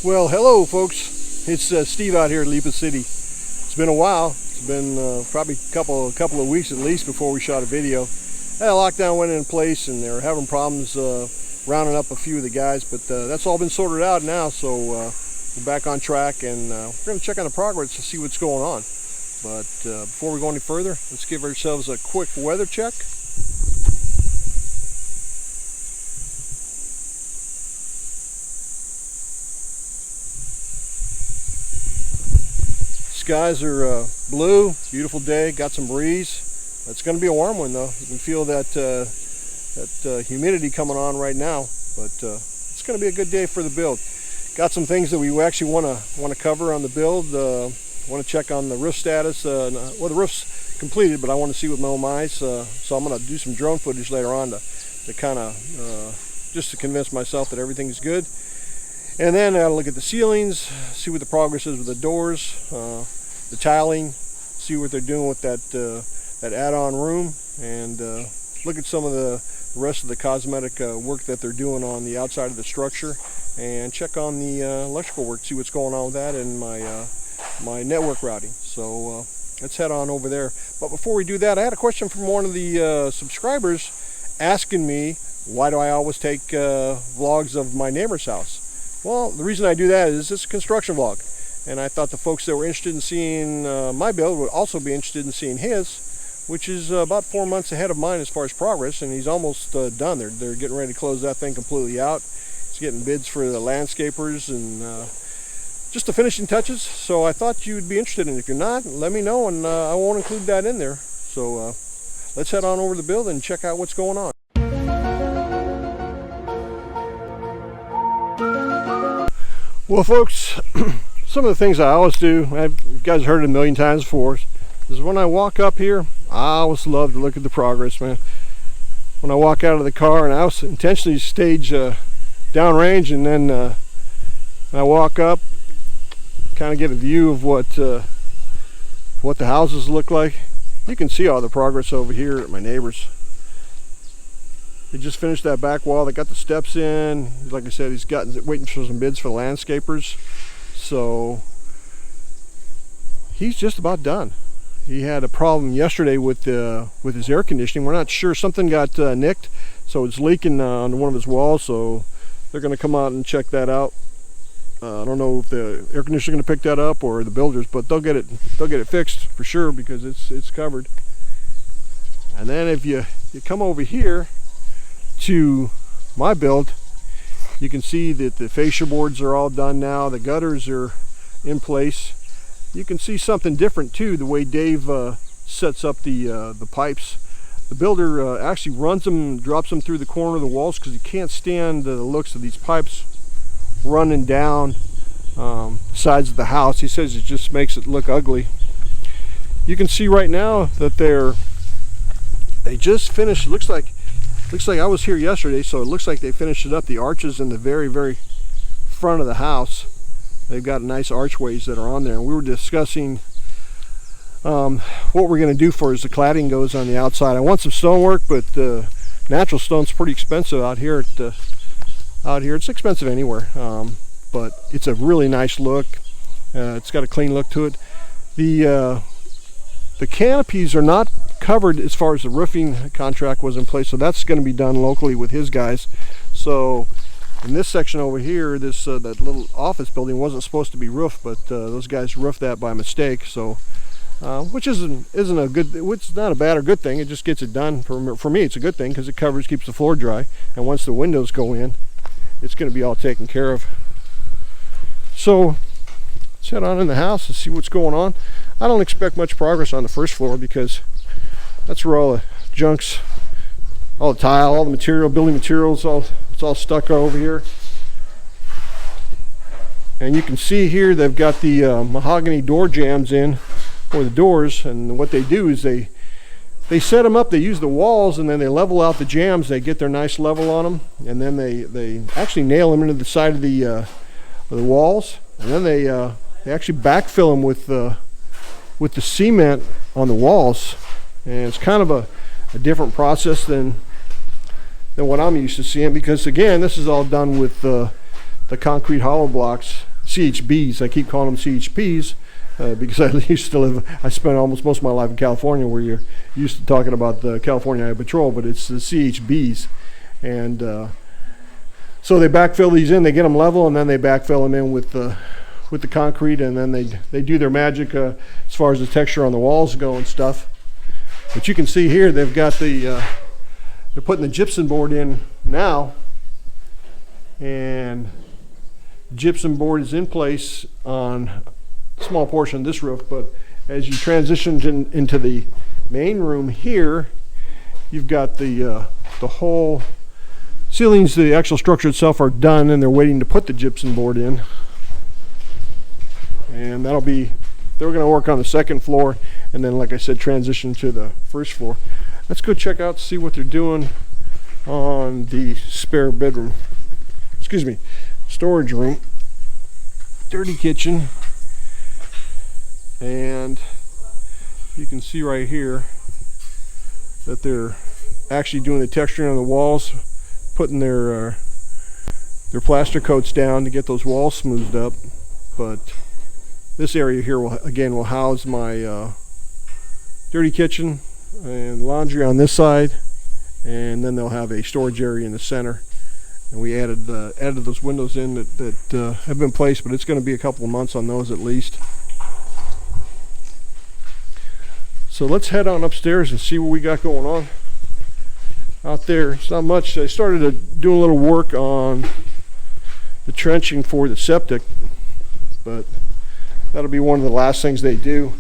Well, hello folks. It's Steve out here at Lipa City. It's been a while. It's been probably a couple of weeks at least before we shot a video. A lockdown went in place and they were having problems rounding up a few of the guys, but that's all been sorted out now, so we're back on track, and we're going to check on the progress to see what's going on. But before we go any further, let's give ourselves a quick weather check. Skies are blue, beautiful day, got some breeze. It's going to be a warm one though. You can feel that humidity coming on right now, but it's going to be a good day for the build. Got some things that we actually want to cover on the build. Want to check on the roof status. Well, the roof's completed, but I want to see with my own eyes. So I'm going to do some drone footage later on to kind of just to convince myself that everything's good. And then I'll look at the ceilings, see what the progress is with the doors, the tiling, see what they're doing with that add-on room, and look at some of the rest of the cosmetic work that they're doing on the outside of the structure, and check on the electrical work, see what's going on with that, and my network routing. So let's head on over there. But before we do that, I had a question from one of the subscribers asking me, why do I always take vlogs of my neighbor's house? Well, the reason I do that is it's a construction vlog, and I thought the folks that were interested in seeing my build would also be interested in seeing his, which is about 4 months ahead of mine as far as progress, and he's almost done. They're getting ready to close that thing completely out. He's getting bids for the landscapers and just the finishing touches, so I thought you'd be interested in it. If you're not, let me know, and I won't include that in there. So let's head on over to the build and check out what's going on. Well, folks, some of the things I always do, you guys heard it a million times before, is when I walk up here, I always love to look at the progress, man. When I walk out of the car, and I always intentionally stage downrange, and then I walk up, kind of get a view of what the houses look like. You can see all the progress over here at my neighbors. They just finished that back wall. They got the steps in. Like I said, he's waiting for some bids for the landscapers. So he's just about done. He had a problem yesterday with his air conditioning. We're not sure. Something got nicked, so it's leaking on one of his walls. So they're going to come out and check that out. I don't know if the air conditioner is going to pick that up or the builders, but they'll get it fixed for sure, because it's covered. And then if you come over here to my build, you can see that the fascia boards are all done now. The gutters are in place. You can see something different too, the way Dave sets up the pipes. The builder actually runs them, drops them through the corner of the walls, because he can't stand the looks of these pipes running down sides of the house. He says it just makes it look ugly. You can see right now that they just finished. Looks like I was here yesterday, so it looks like they finished it up. The arches in the very, very front of the house, they've got nice archways that are on there. And we were discussing what we're going to do for as the cladding goes on the outside. I want some stonework, but natural stone's pretty expensive out here. It's expensive anywhere, but it's a really nice look. It's got a clean look to it. The canopies are not covered as far as the roofing contract was in place, so that's going to be done locally with his guys. So in this section over here, that little office building wasn't supposed to be roofed, but those guys roofed that by mistake. So which isn't a good, it's not a bad or good thing. It just gets it done. For me, it's a good thing, because it keeps the floor dry, and once the windows go in, it's going to be all taken care of. So let's head on in the house and see what's going on. I don't expect much progress on the first floor, because that's where all the junks, all the tile, all the material, building materials, it's all stuck over here. And you can see here they've got the mahogany door jambs in for the doors, and what they do is they set them up. They use the walls, and then they level out the jambs. They get their nice level on them, and then they actually nail them into the side of the walls, and then they actually backfill them with the cement on the walls. And it's kind of a different process than what I'm used to seeing, because again, this is all done with the concrete hollow blocks, CHBs. I keep calling them CHPs because I used to live. I spent almost most of my life in California, where you're used to talking about the California Highway Patrol, but it's the CHBs, and so they backfill these in. They get them level, and then they backfill them in with the concrete, and then they do their magic as far as the texture on the walls go and stuff. But you can see here they've got they're putting the gypsum board in now, and gypsum board is in place on a small portion of this roof. But as you transition into the main room here, you've got the whole ceilings. The actual structure itself are done, and they're waiting to put the gypsum board in. And they're going to work on the second floor, and then, like I said, transition to the first floor. Let's go check out, see what they're doing on the spare bedroom. Excuse me, storage room. Dirty kitchen. And you can see right here that they're actually doing the texturing on the walls, putting their plaster coats down to get those walls smoothed up. But this area here will house my dirty kitchen and laundry on this side, and then they'll have a storage area in the center. And we added those windows in that have been placed, but it's going to be a couple of months on those at least. So let's head on upstairs and see what we got going on out there. It's not much. I started doing a little work on the trenching for the septic, but that'll be one of the last things they do.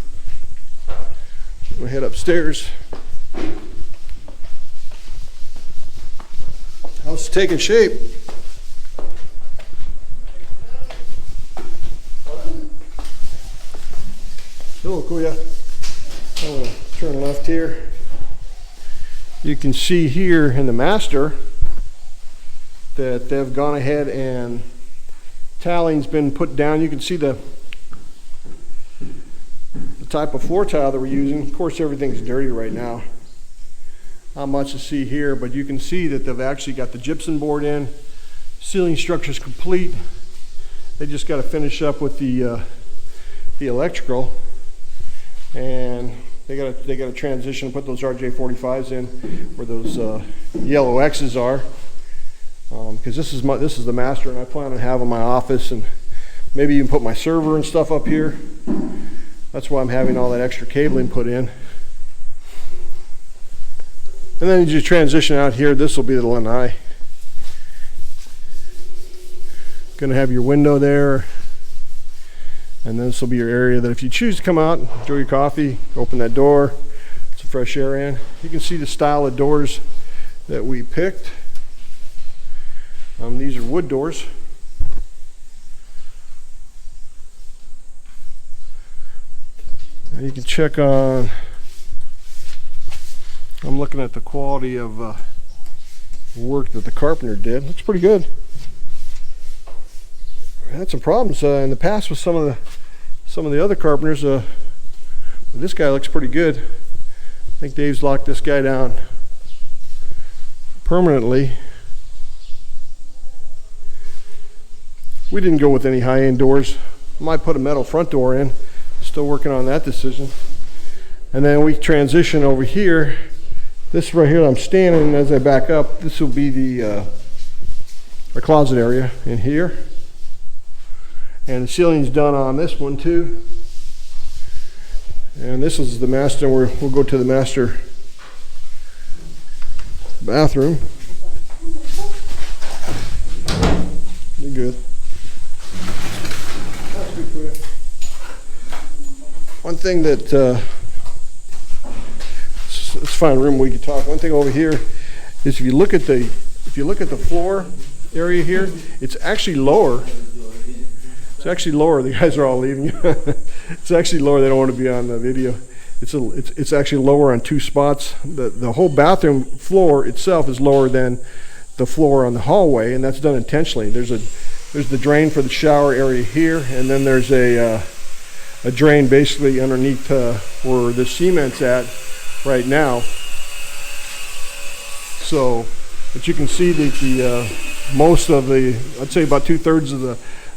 We'll head upstairs. House is taking shape. Hello, Kuya. I'm going to turn left here. You can see here in the master that they've gone ahead and tiling's been put down. You can see the type of floor tile that we're using. Of course, everything's dirty right now. Not much to see here, but you can see that they've actually got the gypsum board in. Ceiling structure's complete. They just got to finish up with the electrical, and they got to transition and put those RJ45s in where those yellow X's are, because this is the master, and I plan on having my office and maybe even put my server and stuff up here. That's why I'm having all that extra cabling put in. And then as you transition out here, this will be the lanai. Going to have your window there, and then this will be your area that if you choose to come out, enjoy your coffee, open that door, some fresh air in. You can see the style of doors that we picked. These are wood doors. And you can check on, I'm looking at the quality of work that the carpenter did. Looks pretty good. I had some problems in the past with some of the other carpenters. This guy looks pretty good. I think Dave's locked this guy down permanently. We didn't go with any high-end doors. Might put a metal front door in. Still working on that decision. And then we transition over here. This right here I'm standing, as I back up, this will be the closet area in here. And the ceiling's done on this one too. And this is the master. We'll go to the master bathroom. You're good. That's good for you. One thing that let's find a room where we can talk. One thing over here is if you look at the floor area here, it's actually lower. It's actually lower. The guys are all leaving. It's actually lower. They don't want to be on the video. It's actually lower on two spots. The whole bathroom floor itself is lower than the floor on the hallway, and that's done intentionally. There's the drain for the shower area here, and then there's a drain basically underneath where the cement's at right now. So, but you can see that most of the, I'd say about 2/3 of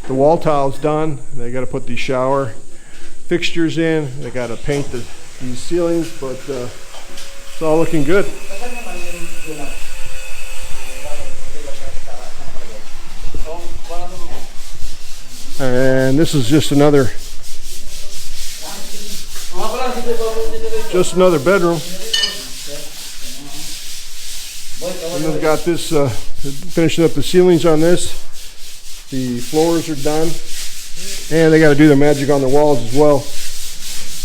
the wall tiles done. They got to put these shower fixtures in. They got to paint these ceilings, but it's all looking good. And this is just another bedroom. And then got this, finishing up the ceilings on this. The floors are done. And they got to do their magic on the walls as well.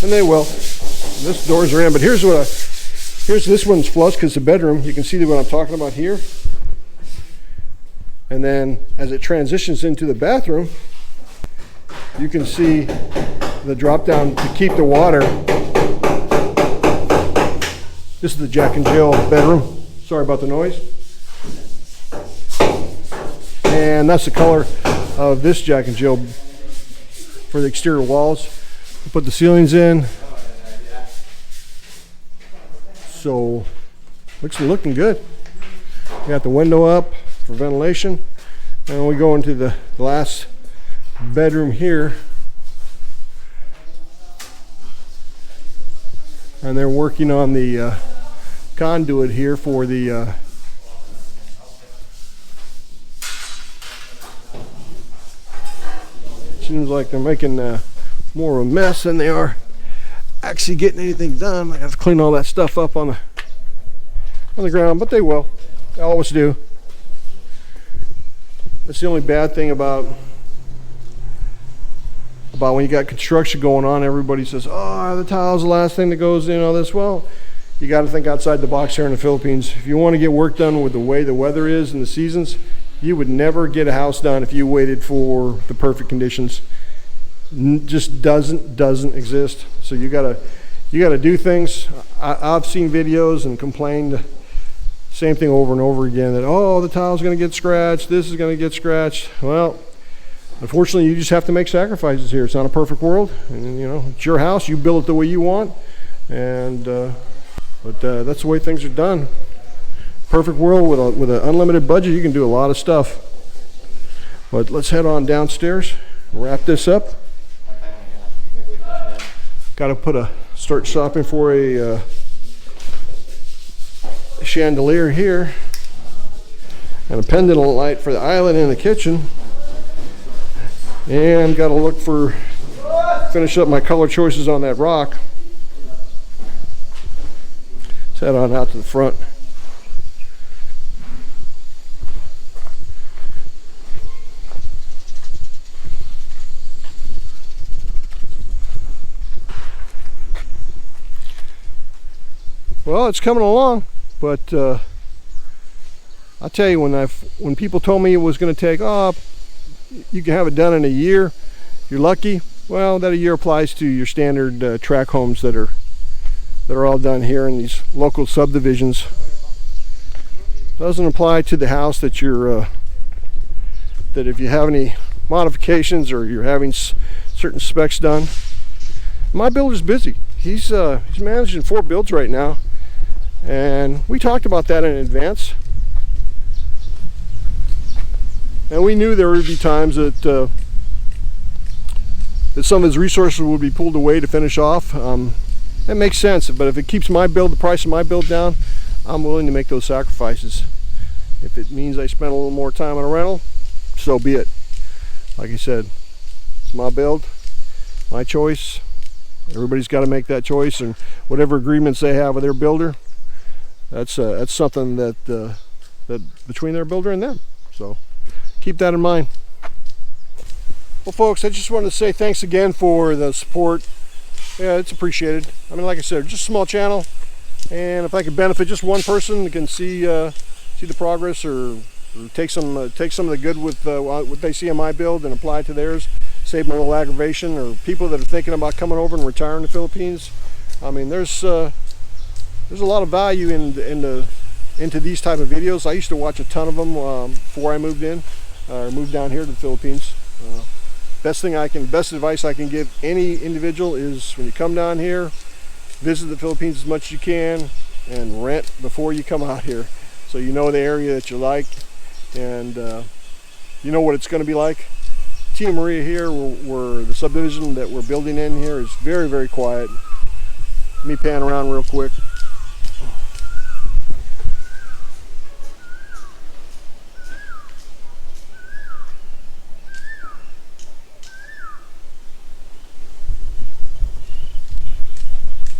And they will. And this doors are in, but here's this one's flush because it's a bedroom. You can see what I'm talking about here. And then as it transitions into the bathroom, you can see the drop down to keep the water. This is the Jack and Jill bedroom. Sorry about the noise. And that's the color of this Jack and Jill for the exterior walls. We put the ceilings in. So looking good. We got the window up for ventilation. And we go into the last bedroom here. And they're working on the conduit here for the seems like they're making more of a mess than they are actually getting anything done. I have to clean all that stuff up on the ground, but they will. They always do. That's the only bad thing about when you got construction going on. Everybody says, oh, the tile's the last thing that goes in, all this. Well, you got to think outside the box here in the Philippines. If you want to get work done with the way the weather is and the seasons, you would never get a house done if you waited for the perfect conditions. Just doesn't exist. So you gotta do things. I've seen videos and complained same thing over and over again, that oh, the tile's going to get scratched, this is going to get scratched. Well, unfortunately, you just have to make sacrifices here. It's not a perfect world, and you know, it's your house. You build it the way you want, and but that's the way things are done. Perfect world with an unlimited budget, you can do a lot of stuff. But let's head on downstairs, wrap this up. Got to start shopping for a chandelier here and a pendant light for the island in the kitchen. And got to finish up my color choices on that rock. Let's head on out to the front. Well, it's coming along, but I'll tell you, when people told me it was going to take, you can have it done in a year, you're lucky. Well, that a year applies to your standard tract homes that are all done here in these local subdivisions. Doesn't apply to the house that that if you have any modifications or you're having certain specs done. My builder's busy. He's managing 4 builds right now. And we talked about that in advance. And we knew there would be times that some of his resources would be pulled away to finish off. That makes sense, but if it keeps the price of my build down, I'm willing to make those sacrifices. If it means I spend a little more time on a rental, so be it. Like I said, it's my build, my choice. Everybody's got to make that choice, and whatever agreements they have with their builder, that's something that between their builder and them. So keep that in mind. Well, folks, I just wanted to say thanks again for the support. Yeah, it's appreciated. I mean, like I said, just a small channel, and if I could benefit just one person that can see the progress, or take some of the good with what they see in my build and apply it to theirs, save them a little aggravation, or people that are thinking about coming over and retiring in the Philippines. I mean, there's a lot of value into these type of videos. I used to watch a ton of them before I moved down here to the Philippines. Best advice I can give any individual is, when you come down here, visit the Philippines as much as you can, and rent before you come out here, so you know the area that you like, and you know what it's going to be like. Tina Maria here, where the subdivision that we're building in here is very, very quiet. Let me pan around real quick.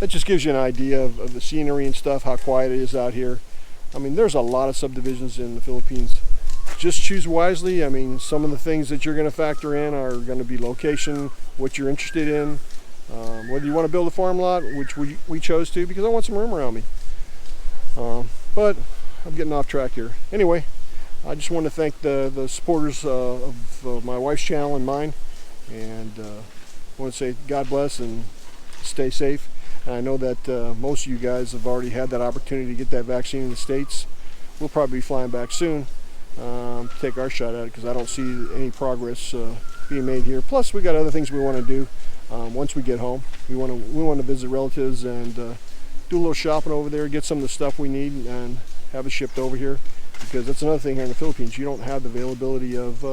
That just gives you an idea of the scenery and stuff, how quiet it is out here. I mean, there's a lot of subdivisions in the Philippines. Just choose wisely. I mean, some of the things that you're going to factor in are going to be location, what you're interested in, whether you want to build a farm lot, which we chose to because I want some room around me. But I'm getting off track here. Anyway, I just want to thank the supporters of my wife's channel and mine, and I want to say God bless and stay safe. And I know that most of you guys have already had that opportunity to get that vaccine in the States. We'll probably be flying back soon to take our shot at it because I don't see any progress being made here. Plus, we got other things we want to do once we get home. We want to visit relatives and do a little shopping over there, get some of the stuff we need, and have it shipped over here. Because that's another thing here in the Philippines. You don't have the availability of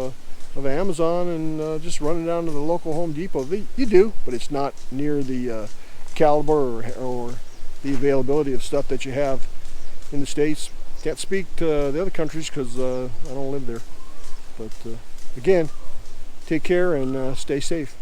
Amazon and just running down to the local Home Depot. You do, but it's not near the caliber or the availability of stuff that you have in the States. Can't speak to the other countries because I don't live there. But again, take care and stay safe.